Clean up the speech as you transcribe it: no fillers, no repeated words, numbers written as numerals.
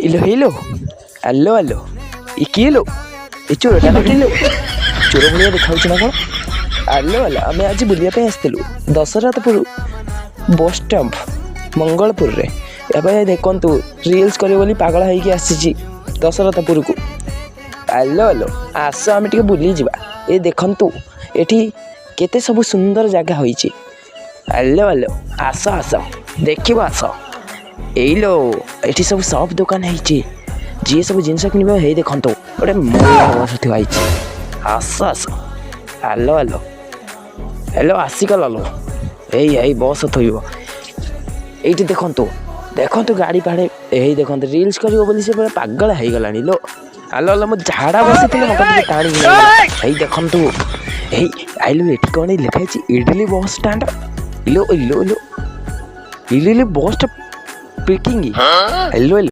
ଇଲୋ ହେଇଲୋ ଆଲୋ ଆଲୋ ଏ କିଏ ଲୋ ଏ ଚୋରଟା ନା କିଲୋ ଚୋର ଭଳିଆ ଦେଖାଉଛି ନା କ'ଣ? ଆଲୋ ଆଲୋ ଆମେ ଆଜି ବୁଲିବା ପାଇଁ ଆସିଥିଲୁ ଦଶରଥପୁର ବସ୍ ଷ୍ଟାମ୍ପ ମଙ୍ଗଳପୁରରେ। ଏବେ ଦେଖନ୍ତୁ ରିଲ୍ସ କରିବ ବୋଲି ପାଗଳ ହେଇକି ଆସିଛି ଦଶରଥପୁରକୁ। ଆଲୋ ଆଲୋ ଆସ ଆମେ ଟିକେ ବୁଲିଯିବା। ଏ ଦେଖନ୍ତୁ ଏଠି କେତେ ସବୁ ସୁନ୍ଦର ଜାଗା ହୋଇଛି। ଆଲୋ ଆଲୋ ଆସ ଆସ ଦେଖିବ ଆସ। ଏଇଲୋ ଏଠି ସବୁ ସପ୍ ଦୋକାନ ହେଇଛି। ଯିଏ ସବୁ ଜିନିଷ କିଣିବ ହେଇ ଦେଖନ୍ତୁ ଗୋଟେ ମହିଳା ବସ୍ ଥୁଆ ହେଇଛି। ଆସ ଆସ ଆଲୋ ଆଲୋ ହ୍ୟାଲୋ ଆସିଗଲ ଲୋ। ଏଇ ବସ୍ ଥୋଇବ ଏଇଠି ଦେଖନ୍ତୁ ଦେଖନ୍ତୁ ଗାଡ଼ି ପାଣି। ଏଇ ଦେଖନ୍ତୁ ରିଲ୍ସ କରିବ ବୋଲି ସେ ପୁରା ପାଗଳ ହେଇଗଲାଣି ଲୋ। ଆଲୋ ଆଲୋ ମୁଁ ଝାଡ଼ା ବସିଥିଲି ମୋତେ ଟିକେ ଟାଣିକି ନେଇଗଲା। ଏଇ ଦେଖନ୍ତୁ ଏଇ ଆଇଲୁ ଏଠି କ'ଣ ଲେଖା ହେଇଛି ଇଡିଲି ବସ୍ ଷ୍ଟାଣ୍ଡ। ଇଲୋ ଇଲୋ ଇଲୋ ଇଲୋ ବସ୍ଟା ପିକିଂ। ହେଲୋ